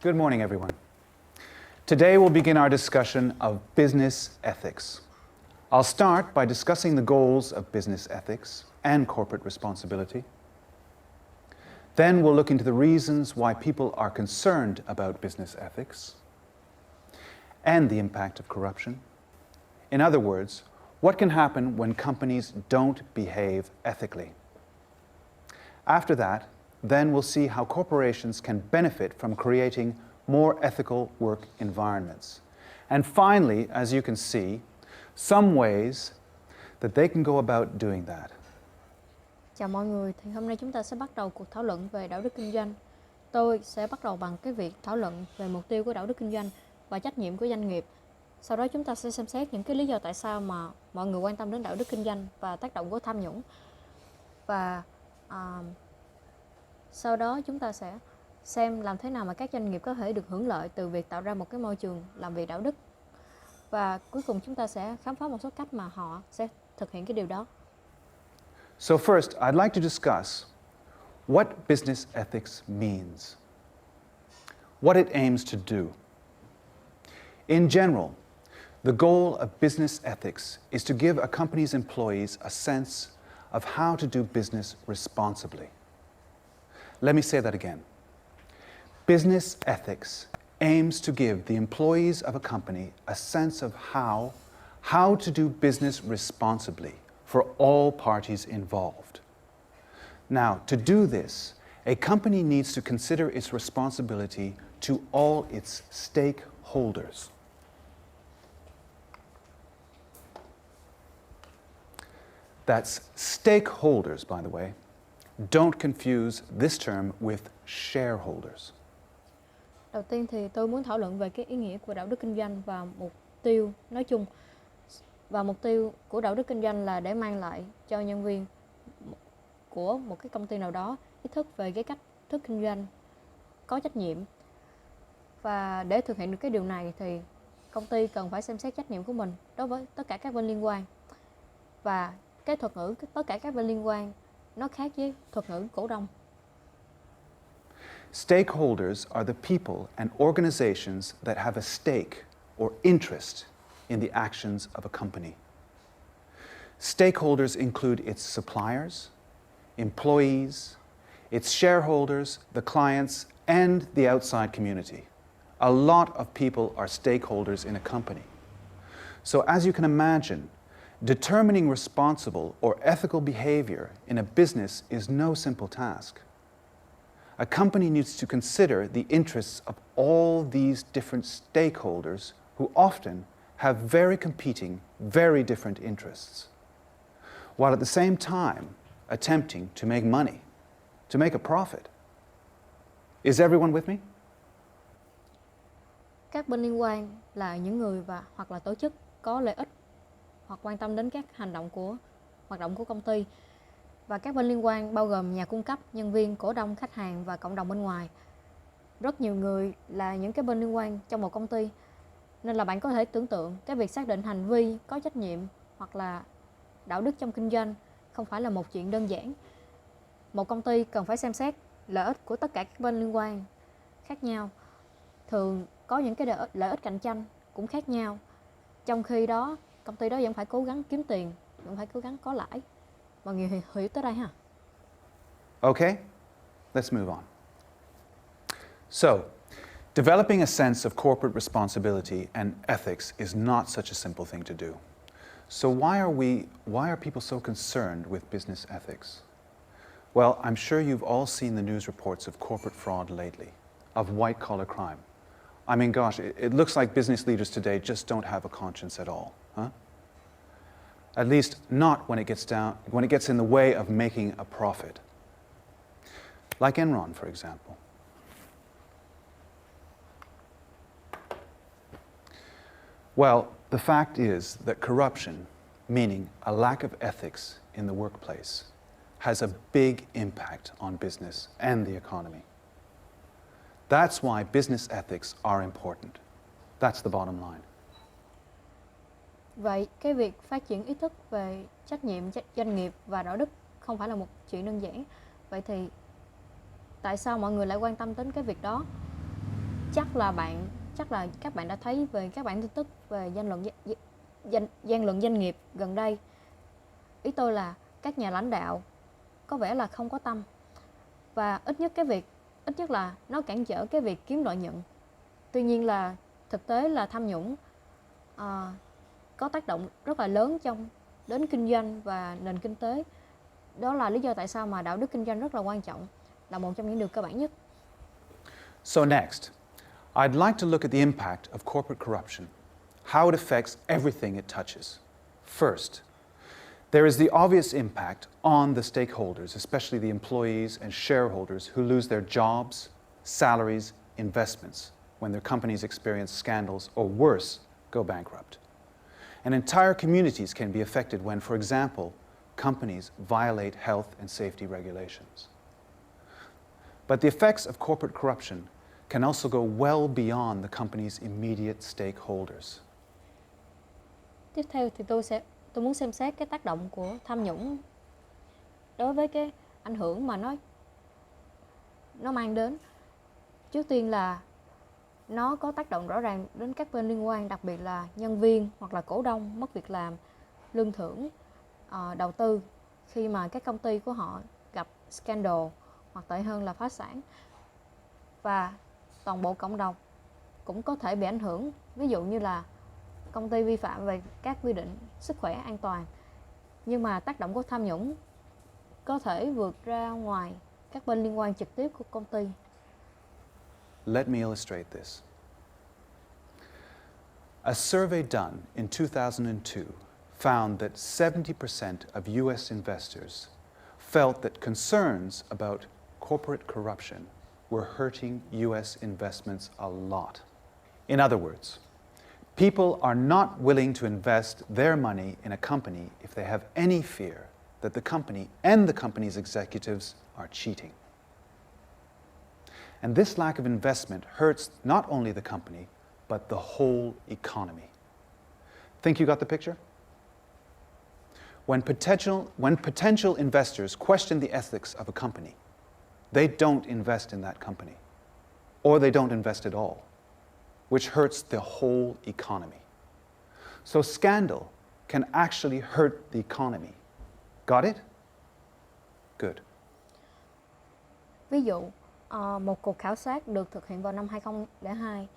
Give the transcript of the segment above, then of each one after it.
Good morning, everyone. Today we'll begin our discussion of business ethics. I'll start by discussing the goals of business ethics and corporate responsibility. Then we'll look into the reasons why people are concerned about business ethics and the impact of corruption. In other words, what can happen when companies don't behave ethically? After that, then we'll see how corporations can benefit from creating more ethical work environments. And finally, as you can see, some ways that they can go about doing that. Chào mọi người, thì hôm nay chúng ta sẽ bắt đầu cuộc thảo luận về đạo đức kinh doanh. Tôi sẽ bắt đầu bằng cái việc thảo luận về mục tiêu của đạo đức kinh doanh và trách nhiệm của doanh nghiệp. Sau đó chúng ta sẽ xem xét những cái lý do tại sao mà mọi người quan tâm đến đạo đức kinh doanh và tác động của tham nhũng. Và sau đó chúng ta sẽ xem làm thế nào mà các doanh nghiệp có thể được hưởng lợi từ việc tạo ra một cái môi trường làm việc đạo đức. Và cuối cùng chúng ta sẽ khám phá một số cách mà họ sẽ thực hiện cái điều đó. So first, I'd like to discuss what business ethics means, what it aims to do. In general, the goal of business ethics is to give a company's employees a sense of how to do business responsibly. Let me say that again. Business ethics aims to give the employees of a company a sense of how to do business responsibly for all parties involved. Now, to do this, a company needs to consider its responsibility to all its stakeholders. That's stakeholders, by the way. Don't confuse this term with shareholders. Đầu tiên thì tôi muốn thảo luận về cái ý nghĩa của đạo đức kinh doanh và mục tiêu nói chung. Và mục tiêu của đạo đức kinh doanh là để mang lại cho nhân viên của một cái công ty nào đó ý thức về cái cách thức kinh doanh có trách nhiệm. Và để thực hiện được cái điều này thì công ty cần phải xem xét trách nhiệm của mình đối với tất cả các bên liên quan. Và cái thuật ngữ tất cả các bên liên quan nó khác với thuật ngữ cổ đông. Stakeholders are the people and organizations that have a stake or interest in the actions of a company. Stakeholders include its suppliers, employees, its shareholders, the clients, and the outside community. A lot of people are stakeholders in a company. So as you can imagine, determining responsible or ethical behavior in a business is no simple task. A company needs to consider the interests of all these different stakeholders who often have very competing, very different interests, while at the same time attempting to make money, to make a profit. Is everyone with me? Các bên liên quan là những người hoặc là tổ chức có lợi ích hoặc quan tâm đến các hoạt động của công ty. Và các bên liên quan bao gồm nhà cung cấp, nhân viên, cổ đông, khách hàng và cộng đồng bên ngoài. Rất nhiều người là những cái bên liên quan trong một công ty. Nên là bạn có thể tưởng tượng cái việc xác định hành vi có trách nhiệm hoặc là đạo đức trong kinh doanh không phải là một chuyện đơn giản. Một công ty cần phải xem xét lợi ích của tất cả các bên liên quan khác nhau. Thường có những cái lợi ích cạnh tranh cũng khác nhau. Trong khi đó, công ty đó vẫn phải cố gắng kiếm tiền, vẫn phải cố gắng có lãi. Mọi người hiểu tới đây ha? Okay, let's move on. So, developing a sense of corporate responsibility and ethics is not such a simple thing to do. So why are people so concerned with business ethics? Well, I'm sure you've all seen the news reports of corporate fraud lately, of white-collar crime. I mean, gosh, it looks like business leaders today just don't have a conscience at all, huh? At least not when it gets in the way of making a profit. Like Enron, for example. Well, the fact is that corruption, meaning a lack of ethics in the workplace, has a big impact on business and the economy. That's why business ethics are important. That's the bottom line. Vậy cái việc phát triển ý thức về trách nhiệm doanh nghiệp và đạo đức không phải là một chuyện đơn giản. Vậy thì tại sao mọi người lại quan tâm đến cái việc đó? chắc là các bạn đã thấy về các bản tin tức về gian lận doanh nghiệp gần đây. Ý tôi là các nhà lãnh đạo có vẻ là không có tâm, và ít nhất là nó cản trở cái việc kiếm lợi nhuận. Tuy nhiên là thực tế là tham nhũng có tác động rất là lớn đến kinh doanh và nền kinh tế. Đó là lý do tại sao mà đạo đức kinh doanh rất là quan trọng, là một trong những điều cơ bản nhất. So next, I'd like to look at the impact of corporate corruption, how it affects everything it touches. First, there is the obvious impact on the stakeholders, especially the employees and shareholders who lose their jobs, salaries, investments when their companies experience scandals or worse, go bankrupt. And entire communities can be affected when, for example, companies violate health and safety regulations. But the effects of corporate corruption can also go well beyond the company's immediate stakeholders. Tiếp theo thì tôi muốn xem xét cái tác động của tham nhũng đối với cái ảnh hưởng mà nó mang đến. Trước tiên là nó có tác động rõ ràng đến các bên liên quan, đặc biệt là nhân viên hoặc là cổ đông mất việc làm, lương thưởng, đầu tư khi mà các công ty của họ gặp scandal hoặc tệ hơn là phá sản. Và toàn bộ cộng đồng cũng có thể bị ảnh hưởng, ví dụ như là công ty vi phạm về các quy định sức khỏe an toàn. Nhưng mà tác động của tham nhũng có thể vượt ra ngoài các bên liên quan trực tiếp của công ty. Let me illustrate this. A survey done in 2002 found that 70% of US investors felt that concerns about corporate corruption were hurting US investments a lot. In other words, people are not willing to invest their money in a company if they have any fear that the company and the company's executives are cheating. And this lack of investment hurts not only the company, but the whole economy. Think you got the picture? When potential investors question the ethics of a company, they don't invest in that company, or they don't invest at all, which hurts the whole economy. So scandal can actually hurt the economy. Got it? Good. Ví dụ, một cuộc khảo sát được thực hiện vào năm 2002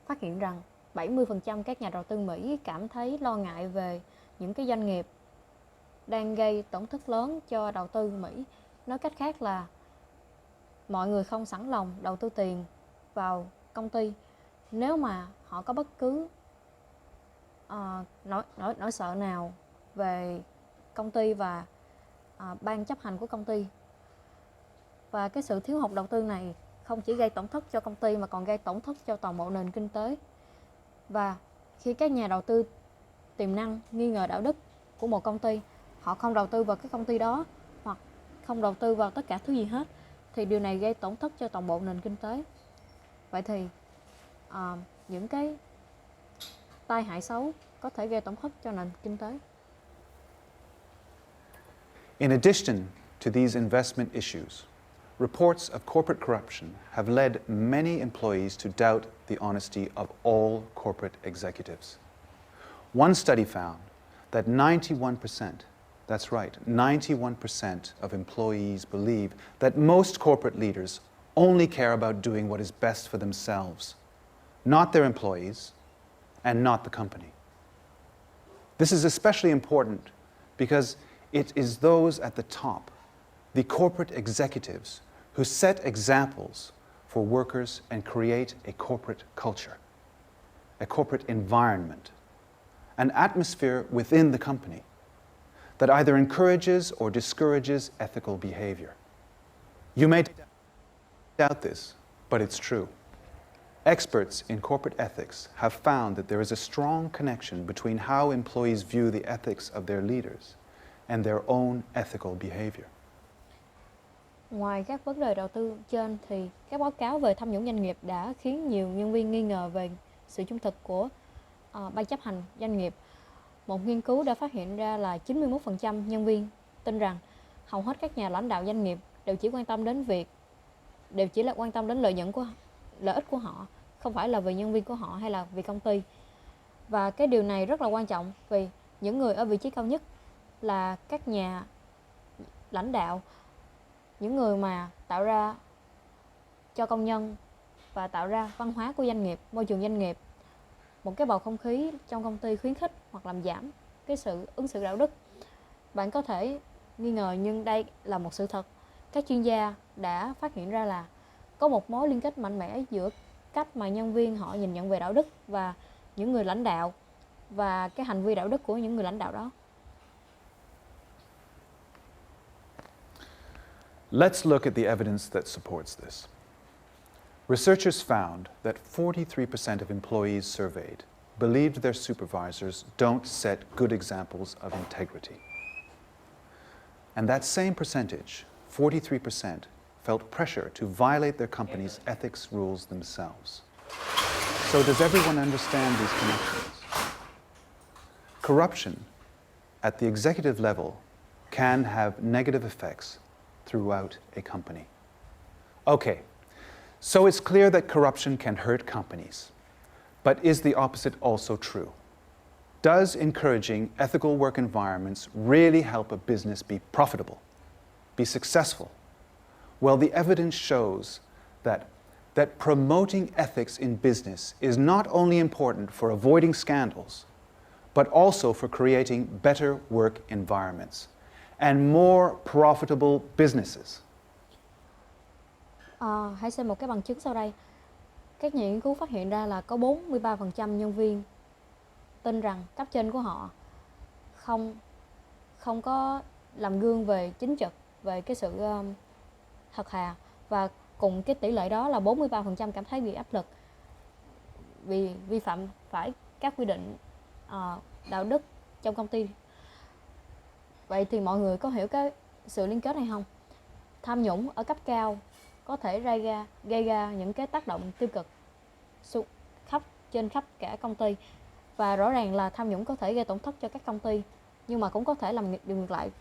phát hiện rằng 70% các nhà đầu tư Mỹ cảm thấy lo ngại về những cái doanh nghiệp đang gây tổn thất lớn cho đầu tư Mỹ. Nói cách khác là mọi người không sẵn lòng đầu tư tiền vào công ty nếu mà họ có bất cứ nỗi sợ nào về công ty và ban chấp hành của công ty. Và cái sự thiếu hụt đầu tư này không chỉ gây tổn thất cho công ty mà còn gây tổn thất cho toàn bộ nền kinh tế. Và khi các nhà đầu tư tiềm năng nghi ngờ đạo đức của một công ty, họ không đầu tư vào cái công ty đó hoặc không đầu tư vào tất cả thứ gì hết, thì điều này gây tổn thất cho toàn bộ nền kinh tế. Vậy thì những cái tai hại xấu có thể gây tổn thất cho nền kinh tế. In addition to these investment issues, reports of corporate corruption have led many employees to doubt the honesty of all corporate executives. One study found that 91%, that's right, 91% of employees believe that most corporate leaders only care about doing what is best for themselves, not their employees and not the company. This is especially important because it is those at the top, the corporate executives, who set examples for workers and create a corporate culture, a corporate environment, an atmosphere within the company that either encourages or discourages ethical behavior. You may doubt this, but it's true. Experts in corporate ethics have found that there is a strong connection between how employees view the ethics of their leaders and their own ethical behavior. Ngoài các vấn đề đầu tư trên thì các báo cáo về tham nhũng doanh nghiệp đã khiến nhiều nhân viên nghi ngờ về sự trung thực của ban chấp hành doanh nghiệp. Một nghiên cứu đã phát hiện ra là 91% nhân viên tin rằng hầu hết các nhà lãnh đạo doanh nghiệp đều chỉ là quan tâm đến lợi ích của họ, không phải là vì nhân viên của họ hay là vì công ty. Và cái điều này rất là quan trọng vì những người ở vị trí cao nhất là các nhà lãnh đạo, những người mà tạo ra cho công nhân và tạo ra văn hóa của doanh nghiệp, môi trường doanh nghiệp, một cái bầu không khí trong công ty khuyến khích hoặc làm giảm cái sự ứng xử đạo đức. Bạn có thể nghi ngờ nhưng đây là một sự thật. Các chuyên gia đã phát hiện ra là có một mối liên kết mạnh mẽ giữa cách mà nhân viên họ nhìn nhận về đạo đức và những người lãnh đạo và cái hành vi đạo đức của những người lãnh đạo đó. Let's look at the evidence that supports this. Researchers found that 43% of employees surveyed believed their supervisors don't set good examples of integrity. And that same percentage, 43%, felt pressure to violate their company's ethics rules themselves. So does everyone understand these connections? Corruption at the executive level can have negative effects throughout a company. Okay, so it's clear that corruption can hurt companies. But is the opposite also true? Does encouraging ethical work environments really help a business be profitable, be successful? Well, the evidence shows that promoting ethics in business is not only important for avoiding scandals, but also for creating better work environments and more profitable businesses. Hãy xem một cái bằng chứng sau đây. Các nhà nghiên cứu phát hiện ra là có 43% nhân viên tin rằng cấp trên của họ không có làm gương về chính trực, về cái sự thật thà, và cùng cái tỷ lệ đó là 43% cảm thấy bị áp lực vì vi phạm phải các quy định đạo đức trong công ty. Vậy thì mọi người có hiểu cái sự liên kết hay không? Tham nhũng ở cấp cao có thể gây ra những cái tác động tiêu cực trên khắp cả công ty, và rõ ràng là tham nhũng có thể gây tổn thất cho các công ty, nhưng mà cũng có thể làm điều ngược lại.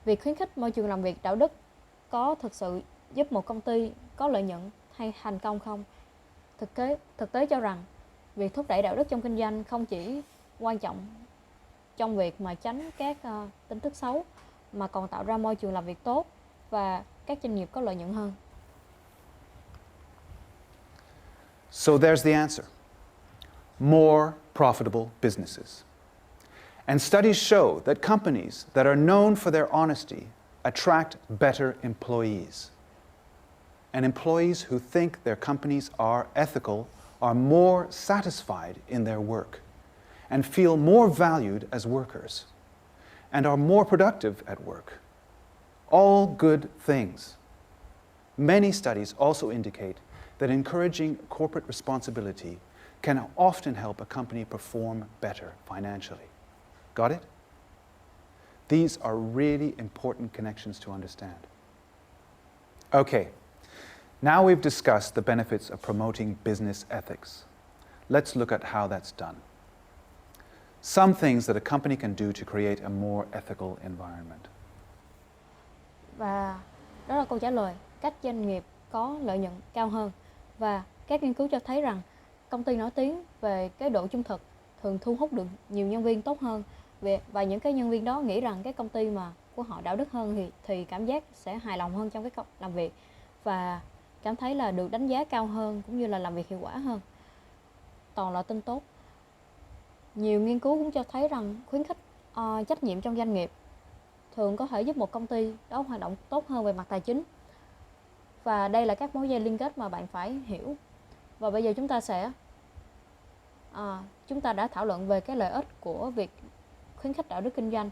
Việc khuyến khích môi trường làm việc đạo đức có thực sự giúp một công ty có lợi nhuận hay thành công không? Thực tế cho rằng việc thúc đẩy đạo đức trong kinh doanh không chỉ quan trọng trong việc mà tránh các tin tức xấu, mà còn tạo ra môi trường làm việc tốt và các doanh nghiệp có lợi nhuận hơn. So there's the answer. More profitable businesses. And studies show that companies that are known for their honesty attract better employees. And employees who think their companies are ethical are more satisfied in their work and feel more valued as workers and are more productive at work. All good things. Many studies also indicate that encouraging corporate responsibility can often help a company perform better financially. Got it? These are really important connections to understand. Okay, now we've discussed the benefits of promoting business ethics. Let's look at how that's done. Some things that a company can do to create a more ethical environment. Và đó là câu trả lời, cách doanh nghiệp có lợi nhuận cao hơn. Và các nghiên cứu cho thấy rằng công ty nổi tiếng về cái độ trung thực thường thu hút được nhiều nhân viên tốt hơn, và những cái nhân viên đó nghĩ rằng cái công ty mà của họ đạo đức hơn thì cảm giác sẽ hài lòng hơn trong cái làm việc và cảm thấy là được đánh giá cao hơn, cũng như là làm việc hiệu quả hơn. Toàn là tin tốt. Nhiều nghiên cứu cũng cho thấy rằng khuyến khích trách nhiệm trong doanh nghiệp thường có thể giúp một công ty đó hoạt động tốt hơn về mặt tài chính. Và đây là các mối dây liên kết mà bạn phải hiểu. Và bây giờ chúng ta đã thảo luận về cái lợi ích của việc khuyến khích đạo đức kinh doanh.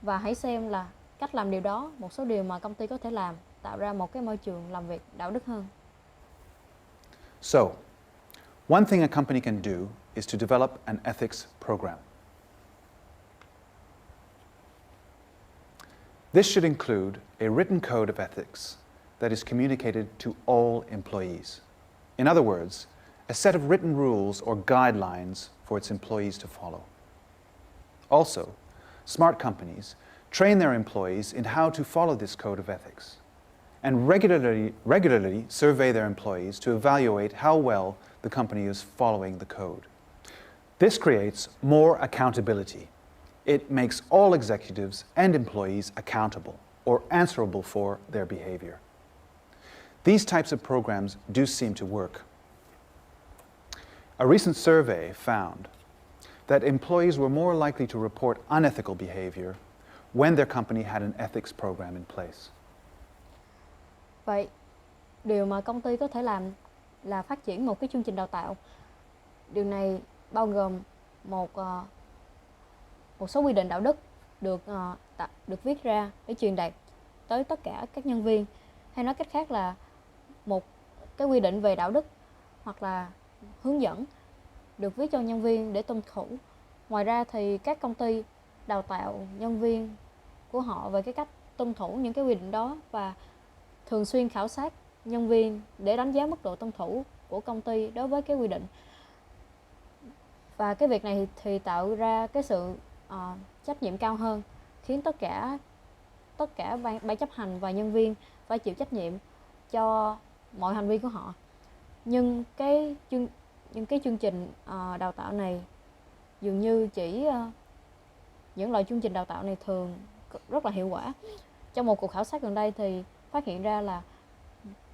Và hãy xem là cách làm điều đó, một số điều mà công ty có thể làm, tạo ra một cái môi trường làm việc đạo đức hơn. So, one thing a company can do is to develop an ethics program. This should include a written code of ethics that is communicated to all employees. In other words, a set of written rules or guidelines for its employees to follow. Also, smart companies train their employees in how to follow this code of ethics and regularly survey their employees to evaluate how well the company is following the code. This creates more accountability. It makes all executives and employees accountable or answerable for their behavior. These types of programs do seem to work. A recent survey found that employees were more likely to report unethical behavior when their company had an ethics program in place. Vậy, điều mà công ty có thể làm là phát triển một cái chương trình đào tạo. Điều này bao gồm một số quy định đạo đức được viết ra để truyền đạt tới tất cả các nhân viên, hay nói cách khác là một cái quy định về đạo đức hoặc là hướng dẫn được viết cho nhân viên để tuân thủ. Ngoài ra thì các công ty đào tạo nhân viên của họ về cái cách tuân thủ những cái quy định đó và thường xuyên khảo sát nhân viên để đánh giá mức độ tuân thủ của công ty đối với cái quy định. Và cái việc này thì tạo ra cái sự trách nhiệm cao hơn, khiến tất cả ban chấp hành và nhân viên phải chịu trách nhiệm cho mọi hành vi của họ. Nhưng những cái chương trình đào tạo này dường như những loại chương trình đào tạo này thường rất là hiệu quả. Trong một cuộc khảo sát gần đây thì phát hiện ra là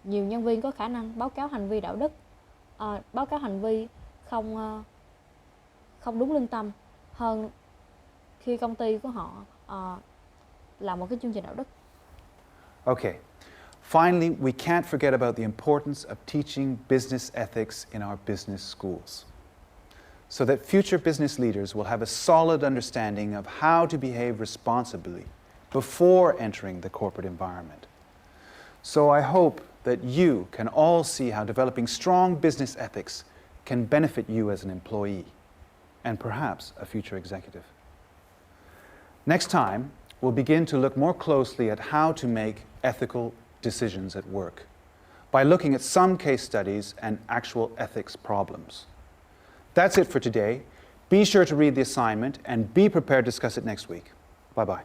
nhiều nhân viên có khả năng báo cáo hành vi đạo đức, báo cáo hành vi không đúng lương tâm hơn khi công ty của họ làm một cái chương trình đạo đức. Okay. Finally, we can't forget about the importance of teaching business ethics in our business schools, so that future business leaders will have a solid understanding of how to behave responsibly before entering the corporate environment. So I hope that you can all see how developing strong business ethics can benefit you as an employee and perhaps a future executive. Next time, we'll begin to look more closely at how to make ethical decisions at work by looking at some case studies and actual ethics problems. That's it for today. Be sure to read the assignment and be prepared to discuss it next week. Bye-bye.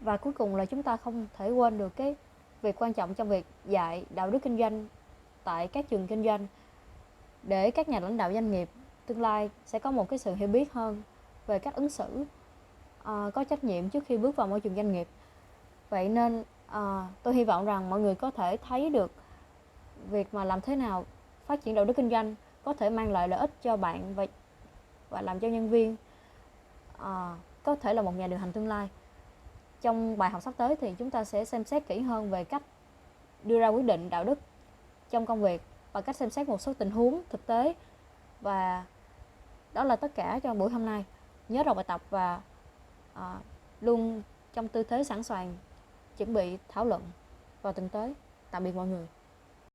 Và cuối cùng là chúng ta không thể quên được cái việc quan trọng trong việc dạy đạo đức kinh doanh tại các trường kinh doanh để các nhà lãnh đạo doanh nghiệp tương lai sẽ có một cái sự hiểu biết hơn về cách ứng xử có trách nhiệm trước khi bước vào môi trường doanh nghiệp. Vậy nên tôi hy vọng rằng mọi người có thể thấy được việc mà làm thế nào phát triển đạo đức kinh doanh có thể mang lại lợi ích cho bạn và làm cho nhân viên có thể là một nhà điều hành tương lai. Trong bài học sắp tới thì chúng ta sẽ xem xét kỹ hơn về cách đưa ra quyết định đạo đức trong công việc và cách xem xét một số tình huống thực tế. Và đó là tất cả cho buổi hôm nay. Nhớ đọc bài tập và luôn trong tư thế sẵn sàng chuẩn bị thảo luận vào tuần tới. Tạm biệt mọi người.